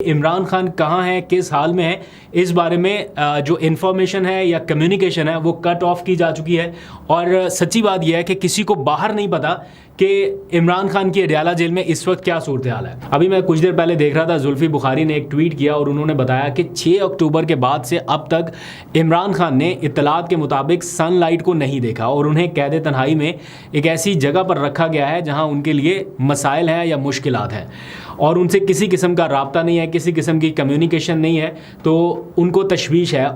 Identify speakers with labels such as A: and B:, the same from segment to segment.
A: इमरान खान कहाँ है, किस हाल में है, इस बारे में जो इन्फॉर्मेशन है या कम्युनिकेशन है वो कट ऑफ की जा चुकी है। और सच्ची बात यह है कि किसी को बाहर नहीं पता कि इमरान खान की अडयाला जेल में इस वक्त क्या सूरत हाल है। अभी मैं कुछ देर पहले देख रहा था, जुल्फी बुखारी ने एक ट्वीट किया और उन्होंने बताया कि 6 अक्टूबर के बाद से अब तक इमरान खान ने इत्तलात के मुताबिक सनलाइट को नहीं देखा और उन्हें कैद तन्हाई में एक ऐसी जगह पर रखा गया है जहां उनके लिए मसाइल हैं या मुश्किलात हैं और उनसे किसी किस्म का राब्ता नहीं है, किसी किस्म की कम्युनिकेशन नहीं है। तो उनको तशवीश है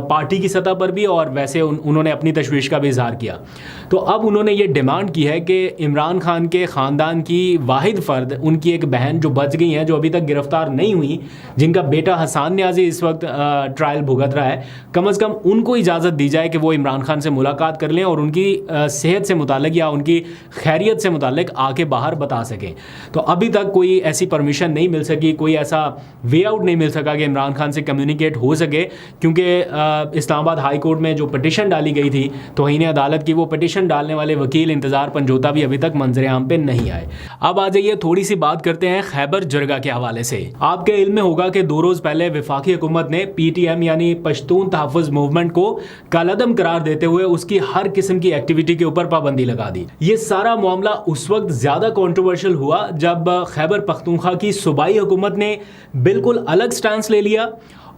A: पार्टी की सतह पर भी, और वैसे उन्होंने अपनी तशवीश का भी इजहार किया। तो अब उन्होंने ये डिमांड की है कि इमरान खान के ख़ानदान की वाहिद फ़र्द, उनकी एक बहन जो बच गई हैं, जो अभी तक गिरफ़्तार नहीं हुई, जिनका बेटा हसान न्याज़ी इस वक्त ट्रायल भुगत रहा है, कम अज़ कम उनको इजाज़त दी जाए कि वो इमरान खान से मुलाकात कर लें और उनकी सेहत से मुतालिक या उनकी खैरियत से मुतालिक आके बाहर बता सकें। तो अभी तक कोई ऐसी परमिशन नहीं मिल सकी, कोई ऐसा वे आउट नहीं मिल सका कि इमरान खान से कम्युनिकेट हो सके, क्योंकि इस्लामाबाद हाई कोर्ट में जो पिटिशन डाली गई थी तौहीन अदालत की, वो पिटिशन डालने वाले वकील इंतज़ार पंजोता भी अभी तक मंजर आम पे नहीं आए। अब आ जाइए थोड़ी सी बात करते हैं खैबर जरगा के हवाले से। आपके इल्म में होगा कि 2 रोज़ पहले वफाकी हुकूमत ने PTM यानी पश्तून तहफ़्फ़ुज़ मूवमेंट को कालअदम करार देते हुए उसकी हर किस्म की एक्टिविटी के ऊपर पाबंदी लगा दी। ये सारा मामला उस वक्त ज़्यादा कॉन्ट्रोवर्शियल हुआ जब खैबर पख्तूनख्वा की सूबाई हुकूमत ने बिल्कुल अलग स्टैंस ले लिया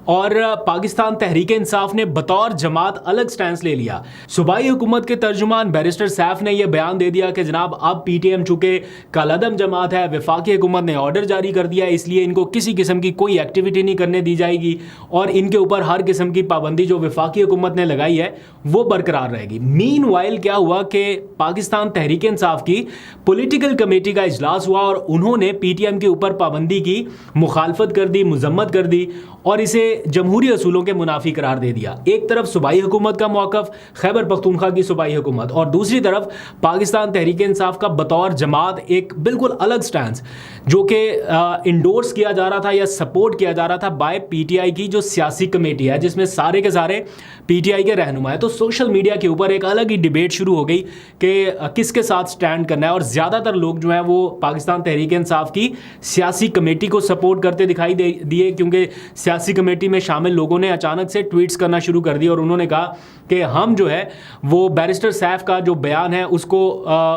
A: और पाकिस्तान तहरीक इंसाफ ने बतौर जमात अलग स्टैंस ले लिया। सूबाई हुकूमत के तर्जुमान बैरिस्टर सैफ ने यह बयान दे दिया कि जनाब अब PTM चूँकि कालअदम जमात है, वफाकी हुकूमत ने ऑर्डर जारी कर दिया है, इसलिए इनको किसी किस्म की कोई एक्टिविटी नहीं करने दी जाएगी और इनके ऊपर हर किस्म की पाबंदी जो वफाकी हुकूमत ने लगाई है वो बरकरार रहेगी। मीनवाइल क्या हुआ कि पाकिस्तान तहरीक इंसाफ की पॉलिटिकल कमेटी का इजलास हुआ और उन्होंने PTM के ऊपर पाबंदी की मुखालफत कर दी, मजम्मत कर दी और इसे जमहूरी असूलों के मुनाफी करार दे दिया। एक तरफ सूबाई हुकूमत का मौक़िफ़, खैबर पख्तूनख्वा की सूबाई हुकूमत, और दूसरी तरफ पाकिस्तान तहरीक इंसाफ का बतौर जमात एक बिल्कुल अलग स्टैंस, जो कि इंडोर्स किया जा रहा था या सपोर्ट किया जा रहा था बाय PTI की जो सियासी कमेटी है, जिसमें सारे के सारे PTI के रहनुमा है। तो सोशल मीडिया के ऊपर एक अलग ही डिबेट शुरू हो गई कि किसके साथ स्टैंड करना है और ज़्यादातर लोग जो हैं वो पाकिस्तान तहरीक इंसाफ की सियासी कमेटी को सपोर्ट करते दिखाई दिए, क्योंकि सियासी कमेटी में शामिल लोगों ने अचानक से ट्वीट्स करना शुरू कर दिया और उन्होंने कहा कि हम जो है वो बैरिस्टर सैफ का जो बयान है उसको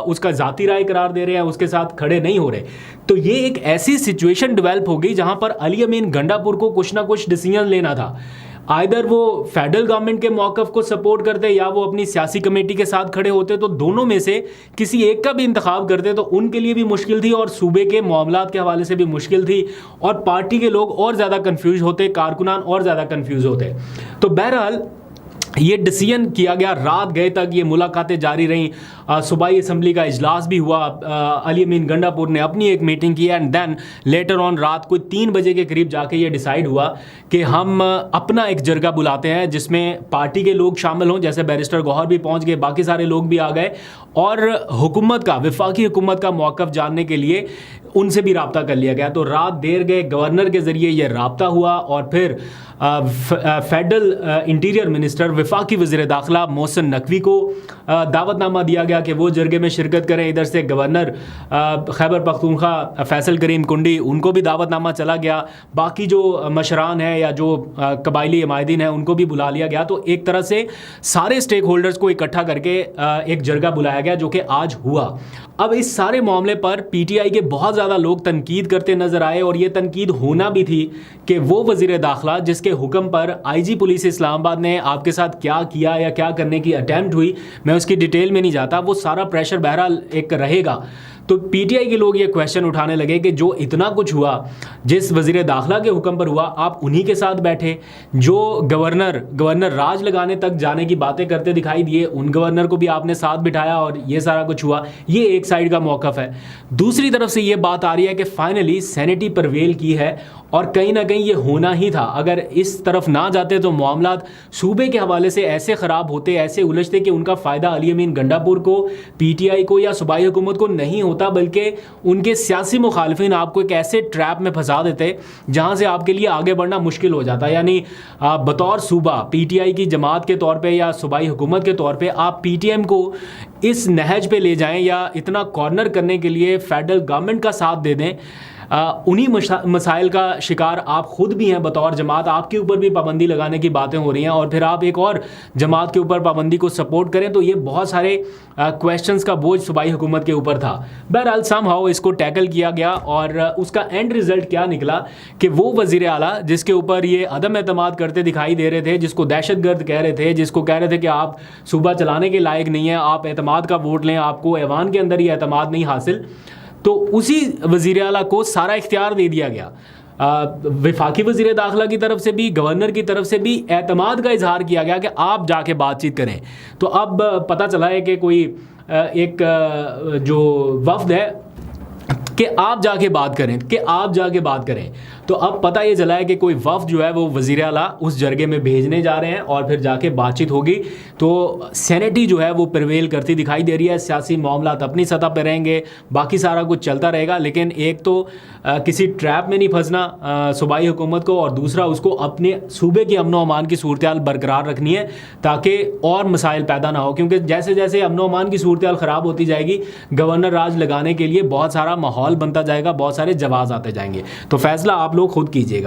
A: उसका ज़ाती राय करार दे रहे हैं, उसके साथ खड़े नहीं हो रहे। तो ये एक ऐसी सिचुएशन डेवलप हो गई जहां पर अली अमीन गंडापुर को कुछ ना कुछ डिसीजन लेना था। आइदर वो फेडरल गवर्नमेंट के मौक़िफ़ को सपोर्ट करते या वो अपनी सियासी कमेटी के साथ खड़े होते, तो दोनों में से किसी एक का भी इंतखाब करते तो उनके लिए भी मुश्किल थी और सूबे के मामलात के हवाले से भी मुश्किल थी और पार्टी के लोग और ज़्यादा कन्फ्यूज होते, कारकुनान और ज़्यादा कन्फ्यूज होते। तो बहरहाल ये डिसीजन किया गया, रात गए तक ये मुलाकातें जारी रहीं, सूबाई असम्बली का इजलास भी हुआ, अली अमीन गंडापुर ने अपनी एक मीटिंग की एंड देन लेटर ऑन रात को 3 बजे के करीब जाके ये डिसाइड हुआ कि हम अपना एक जरगा बुलाते हैं जिसमें पार्टी के लोग शामिल हों, जैसे बैरिस्टर गौहर भी पहुंच गए, बाकी सारे लोग भी आ गए और हुकूमत का, वफाकी हुकूमत का मौक़िफ़ जानने के लिए उनसे भी रब्ता कर लिया गया। तो रात देर गए, गवर्नर के ज़रिए ये रब्ता हुआ और फिर फेडरल इंटीरियर मिनिस्टर वफाकी वज़ीर दाखिला मोहसिन नकवी को दावतनामा दिया गया कि वो जरगे में शिरकत करें। इधर से गवर्नर खैबर पख्तूनख्वा फैसल करीम कुंडी, उनको भी दावतनामा चला गया। बाकी जो मशरान हैं या जो कबायली अमायदीन हैं उनको भी बुला लिया गया। तो एक तरह से सारे स्टेक होल्डर्स को इकट्ठा करके एक जरगा बुलाया गया जो कि आज हुआ। अब इस सारे मामले पर PTI के बहुत ज़्यादा लोग तनकीद करते नज़र आए और ये तनकीद होना भी थी कि वो वज़ीर दाखिला जिसके हुक्म पर IG पुलिस इस्लामाबाद ने आपके साथ क्या किया या क्या करने की अटैम्प्ट हुई, मैं उसकी डिटेल में नहीं जाता, वो सारा प्रेशर बहरहाल एक रहेगा। तो PTI के लोग ये क्वेश्चन उठाने लगे कि जो इतना कुछ हुआ, जिस वज़ीर दाखिला के हुक्म पर हुआ, आप उन्हीं के साथ बैठे, जो गवर्नर राज लगाने तक जाने की बातें करते दिखाई दिए, उन गवर्नर को भी आपने साथ बिठाया और ये सारा कुछ हुआ। ये एक साइड का मौक़िफ़ है। दूसरी तरफ से ये बात आ रही है कि फाइनली सैनिटी परवेल की है और कहीं ना कहीं ये होना ही था। अगर इस तरफ ना जाते तो मामलात सूबे के हवाले से ऐसे ख़राब होते, ऐसे उलझते कि उनका फ़ायदा अली अमीन गंडापुर को, PTI को या सूबाई हुकूमत को नहीं होता, बल्कि उनके सियासी मुखालफिन आपको एक ऐसे ट्रैप में फंसा देते जहाँ से आपके लिए आगे बढ़ना मुश्किल हो जाता। यानी बतौर सूबा PTI की जमात के तौर पर या सूबाई हुकूमत के तौर पर आप PTM को इस नहज पे ले जाएं या इतना कॉर्नर करने के लिए फेडरल गवर्नमेंट का साथ दे दें, उन्हीं मसाइल का शिकार आप खुद भी हैं बतौर जमात, आपके ऊपर भी पाबंदी लगाने की बातें हो रही हैं और फिर आप एक और जमात के ऊपर पाबंदी को सपोर्ट करें, तो ये बहुत सारे क्वेश्चंस का बोझ सूबाई हुकूमत के ऊपर था। बहरहाल समहाउ इसको टैकल किया गया और उसका एंड रिजल्ट क्या निकला कि वो वज़ीर आला जिसके ऊपर ये अदम एतमाद करते दिखाई दे रहे थे, जिसको दहशतगर्द कह रहे थे, जिसको कह रहे थे कि आप सूबा चलाने के लायक नहीं हैं, आप एतमाद का वोट लें, आपको ऐवान के अंदर ही एतमाद नहीं हासिल, तो उसी वज़ीर आला को सारा इख्तियार दे दिया गया। वफाकी वज़ीर दाखिला की तरफ से भी, गवर्नर की तरफ से भी एतमाद का इजहार किया गया कि आप जाके बातचीत करें। तो अब पता चला है कि कोई एक जो वफ्द है कि आप जाके बात करें, कि आप जाके बात करें। तो अब पता ये चला है कि कोई वफ्द जो है वो वज़ीर आला उस जरगे में भेजने जा रहे हैं और फिर जाके बातचीत होगी। तो सेनेटी जो है वो प्रिवेल करती दिखाई दे रही है, सियासी मामलात अपनी सतह पर रहेंगे, बाकी सारा कुछ चलता रहेगा। लेकिन एक तो किसी ट्रैप में नहीं फंसना सूबाई हुकूमत को, और दूसरा उसको अपने सूबे की अमन व अमान की सूरत हाल बरकरार रखनी है ताकि और मसाइल पैदा ना हो, क्योंकि जैसे जैसे अमन व अमान की सूरत हाल ख़राब होती जाएगी, गवर्नर राज लगाने के लिए बहुत सारा माहौल बनता जाएगा, बहुत सारे जवाब आते जाएंगे। तो फैसला आप लोग खुद कीजिएगा।